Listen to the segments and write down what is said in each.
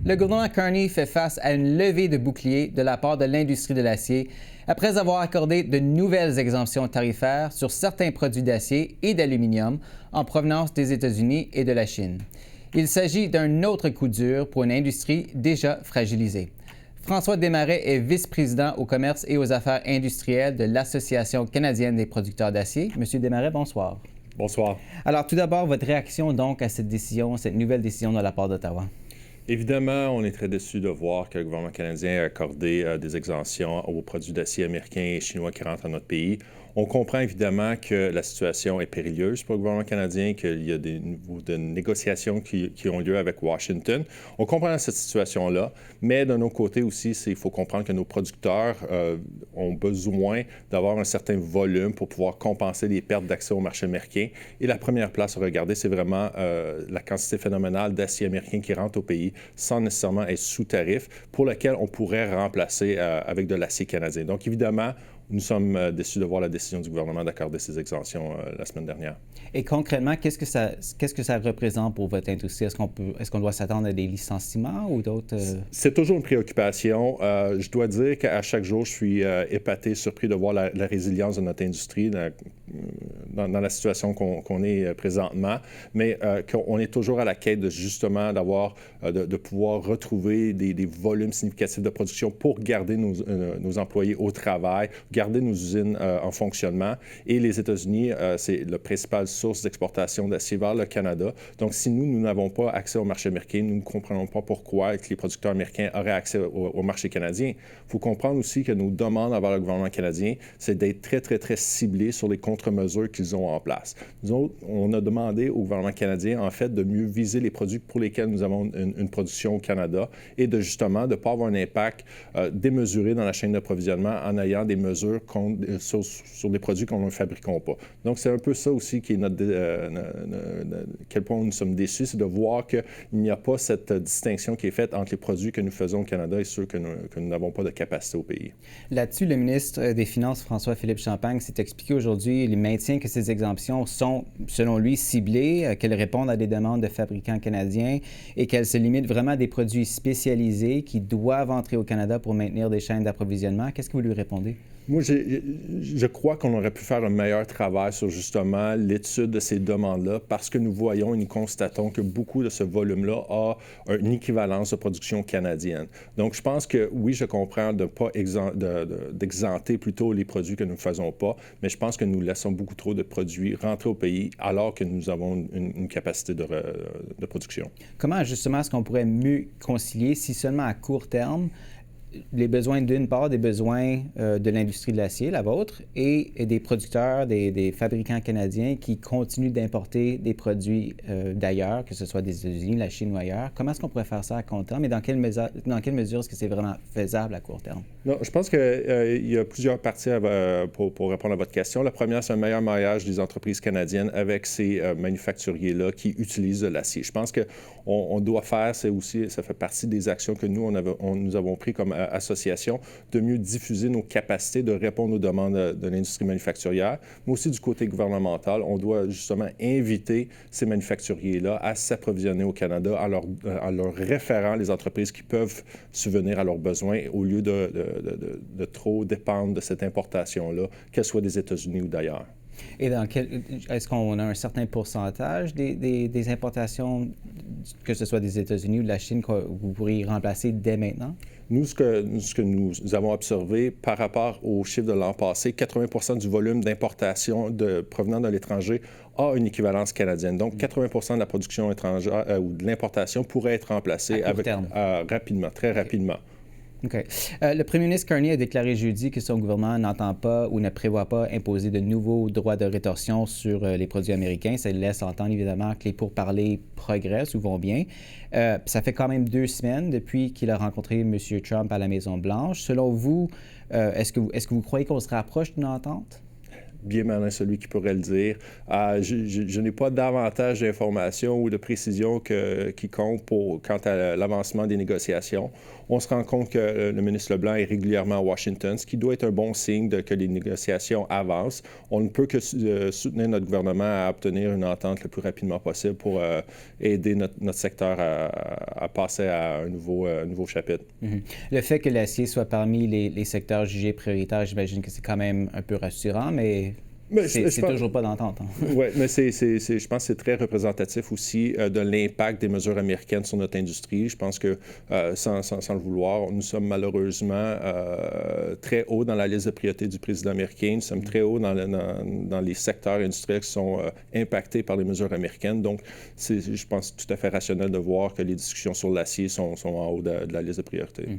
Le gouvernement Carney fait face à une levée de boucliers de la part de l'industrie de l'acier après avoir accordé de nouvelles exemptions tarifaires sur certains produits d'acier et d'aluminium en provenance des États-Unis et de la Chine. Il s'agit d'un autre coup dur pour une industrie déjà fragilisée. François Desmarais est vice-président au commerce et aux affaires industrielles de l'Association canadienne des producteurs d'acier. Monsieur Desmarais, bonsoir. Bonsoir. Alors, tout d'abord, votre réaction donc à cette décision, cette nouvelle décision de la part d'Ottawa? Évidemment, on est très déçus de voir que le gouvernement canadien a accordé des exemptions aux produits d'acier américains et chinois qui rentrent dans notre pays. On comprend évidemment que la situation est périlleuse pour le gouvernement canadien, qu'il y a des niveaux de négociations qui ont lieu avec Washington. On comprend cette situation-là, mais d'un autre côté aussi, il faut comprendre que nos producteurs ont besoin d'avoir un certain volume pour pouvoir compenser les pertes d'accès au marché américain. Et la première place à regarder, c'est vraiment la quantité phénoménale d'acier américain qui rentre au pays sans nécessairement être sous tarif, pour lequel on pourrait remplacer avec de l'acier canadien. Donc évidemment, nous sommes déçus de voir la décision du gouvernement d'accorder ces exemptions la semaine dernière. Et concrètement, qu'est-ce que ça représente pour votre industrie? Est-ce qu'on doit s'attendre à des licenciements ou d'autres? C'est toujours une préoccupation. Je dois dire qu'à chaque jour, je suis épaté, surpris de voir la résilience de notre industrie dans la situation qu'on est présentement, mais qu'on est toujours à la quête de justement de pouvoir retrouver des volumes significatifs de production pour garder nos employés au travail, garder nos usines en fonctionnement. Et les États-Unis, c'est la principale source d'exportation d'acier vers le Canada. Donc, si nous n'avons pas accès au marché américain, nous ne comprenons pas pourquoi que les producteurs américains auraient accès au marché canadien. Il faut comprendre aussi que nos demandes envers le gouvernement canadien, c'est d'être très, très, très ciblés sur les contre-mesures qu'ils ont en place. Nous autres, on a demandé au gouvernement canadien, en fait, de mieux viser les produits pour lesquels nous avons une production au Canada et de justement de ne pas avoir un impact démesuré dans la chaîne d'approvisionnement en ayant des mesures sur des produits qu'on ne fabriquons pas. Donc, c'est un peu ça aussi qui est quel point nous sommes déçus, c'est de voir qu'il n'y a pas cette distinction qui est faite entre les produits que nous faisons au Canada et ceux que nous n'avons pas de capacité au pays. Là-dessus, le ministre des Finances, François-Philippe Champagne, s'est expliqué aujourd'hui, il maintient que ces exemptions sont, selon lui, ciblées, qu'elles répondent à des demandes de fabricants canadiens et qu'elles se limitent vraiment à des produits spécialisés qui doivent entrer au Canada pour maintenir des chaînes d'approvisionnement. Qu'est-ce que vous lui répondez? Moi, je crois qu'on aurait pu faire un meilleur travail sur justement l'étude de ces demandes-là parce que nous voyons et nous constatons que beaucoup de ce volume-là a une équivalence de production canadienne. Donc, je pense que oui, je comprends d'exenter plutôt les produits que nous ne faisons pas, mais je pense que nous laissons beaucoup trop de produits rentrer au pays alors que nous avons une capacité de production. Comment, justement, est-ce qu'on pourrait mieux concilier, si seulement à court terme, les besoins d'une part, des besoins de l'industrie de l'acier, la vôtre, et des producteurs, des fabricants canadiens qui continuent d'importer des produits d'ailleurs, que ce soit des États-Unis, la Chine ou ailleurs. Comment est-ce qu'on pourrait faire ça à court terme et dans quelle mesure est-ce que c'est vraiment faisable à court terme? Non, je pense qu'il y a plusieurs parties pour répondre à votre question. La première, c'est un meilleur maillage des entreprises canadiennes avec ces manufacturiers-là qui utilisent de l'acier. Je pense qu'on doit faire, ça fait partie des actions que nous avons prises comme association, de mieux diffuser nos capacités de répondre aux demandes de l'industrie manufacturière, mais aussi du côté gouvernemental. On doit justement inviter ces manufacturiers-là à s'approvisionner au Canada en leur référant les entreprises qui peuvent subvenir à leurs besoins au lieu de trop dépendre de cette importation-là, qu'elle soit des États-Unis ou d'ailleurs. Et est-ce qu'on a un certain pourcentage des importations, que ce soit des États-Unis ou de la Chine, que vous pourriez remplacer dès maintenant? Nous, ce que nous avons observé par rapport au chiffre de l'an passé, 80 du volume d'importation provenant de l'étranger a une équivalence canadienne. Donc, 80 de la production étrangère ou de l'importation pourrait être remplacée rapidement, très rapidement. OK. Le premier ministre Carney a déclaré jeudi que son gouvernement n'entend pas ou ne prévoit pas imposer de nouveaux droits de rétorsion sur les produits américains. Ça laisse entendre évidemment que les pourparlers progressent ou vont bien. Ça fait quand même 2 semaines depuis qu'il a rencontré M. Trump à la Maison-Blanche. Selon vous, est-ce que vous croyez qu'on se rapproche d'une entente? bien malin celui qui pourrait le dire. Je n'ai pas davantage d'informations ou de précisions qui comptent quant à l'avancement des négociations. On se rend compte que le ministre Leblanc est régulièrement à Washington, ce qui doit être un bon signe que les négociations avancent. On ne peut que soutenir notre gouvernement à obtenir une entente le plus rapidement possible pour aider notre secteur à passer à un nouveau chapitre. Mm-hmm. Le fait que l'acier soit parmi les secteurs jugés prioritaires, j'imagine que c'est quand même un peu rassurant, mais c'est toujours pas d'entente. Hein? Oui, mais je pense que c'est très représentatif aussi de l'impact des mesures américaines sur notre industrie. Je pense que, sans le vouloir, nous sommes malheureusement très haut dans la liste de priorités du président américain. Nous sommes très haut dans les secteurs industriels qui sont impactés par les mesures américaines. Donc, je pense tout à fait rationnel de voir que les discussions sur l'acier sont en haut de la liste de priorités.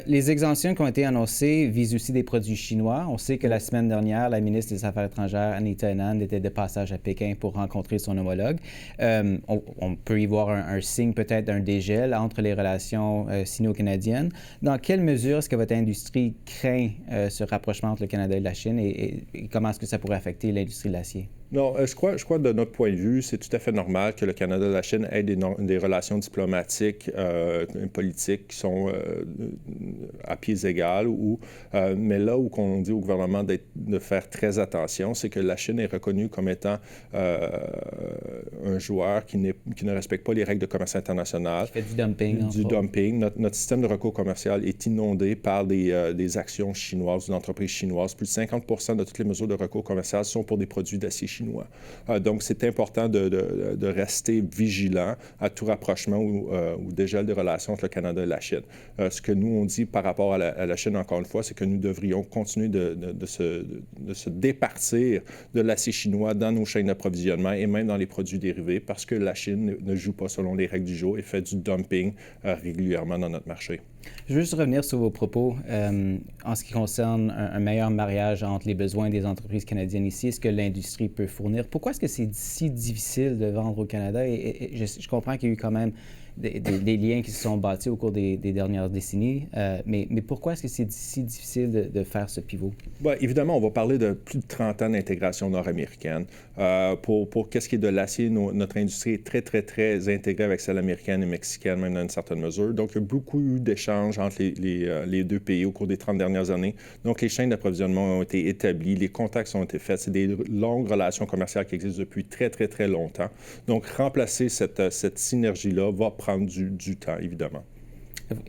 Les exemptions qui ont été annoncées visent aussi des produits chinois. On sait que la semaine dernière, la ministre des Affaires étrangère, Anita Anand, était de passage à Pékin pour rencontrer son homologue. On peut y voir un signe peut-être d'un dégel entre les relations sino-canadiennes. Dans quelle mesure est-ce que votre industrie craint ce rapprochement entre le Canada et la Chine et comment est-ce que ça pourrait affecter l'industrie de l'acier? Non, je crois de notre point de vue, c'est tout à fait normal que le Canada et la Chine aient des relations diplomatiques, politiques qui sont à pieds égaux. Mais là où on dit au gouvernement de faire très attention, c'est que la Chine est reconnue comme étant un joueur qui ne respecte pas les règles de commerce international. Qui fait du dumping. Du dumping. Notre système de recours commercial est inondé par des actions chinoises, d'une entreprise chinoise. Plus de 50 de toutes les mesures de recours commercial sont pour des produits d'acier chinois. Donc, c'est important de rester vigilant à tout rapprochement ou dégel des relations entre le Canada et la Chine. Ce que nous, on dit par rapport à la Chine, encore une fois, c'est que nous devrions continuer de se départir de l'acier chinois dans nos chaînes d'approvisionnement et même dans les produits dérivés parce que la Chine ne joue pas selon les règles du jeu et fait du dumping régulièrement dans notre marché. Je veux juste revenir sur vos propos en ce qui concerne un meilleur mariage entre les besoins des entreprises canadiennes ici et ce que l'industrie peut fournir. Pourquoi est-ce que c'est si difficile de vendre au Canada? Et je comprends qu'il y a eu quand même des liens qui se sont bâtis au cours des dernières décennies, mais pourquoi est-ce que c'est si difficile de faire ce pivot? Bien, évidemment, on va parler de plus de 30 ans d'intégration nord-américaine. Pour qu'est-ce qui est de l'acier, notre industrie est très, très, très intégrée avec celle américaine et mexicaine, même dans une certaine mesure. Donc, il y a beaucoup eu d'échanges entre les deux pays au cours des 30 dernières années. Donc, les chaînes d'approvisionnement ont été établies, les contacts ont été faits. C'est des longues relations commerciales qui existent depuis très, très, très longtemps. Donc, remplacer cette synergie-là va prendre du temps, évidemment.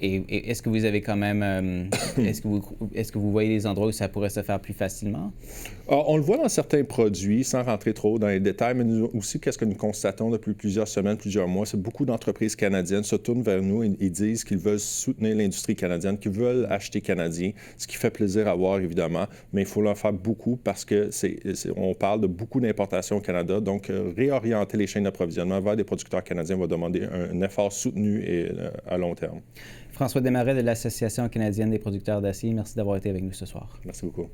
Et est-ce que vous avez quand même... est-ce que vous voyez des endroits où ça pourrait se faire plus facilement? On le voit dans certains produits, sans rentrer trop dans les détails, mais nous aussi, qu'est-ce que nous constatons depuis plusieurs semaines, plusieurs mois, c'est beaucoup d'entreprises canadiennes se tournent vers nous et disent qu'ils veulent soutenir l'industrie canadienne, qu'ils veulent acheter canadien, ce qui fait plaisir à voir, évidemment, mais il faut en faire beaucoup parce que on parle de beaucoup d'importations au Canada, donc réorienter les chaînes d'approvisionnement vers des producteurs canadiens va demander un effort soutenu et à long terme. François Desmarais de l'Association canadienne des producteurs d'acier, merci d'avoir été avec nous ce soir. Merci beaucoup.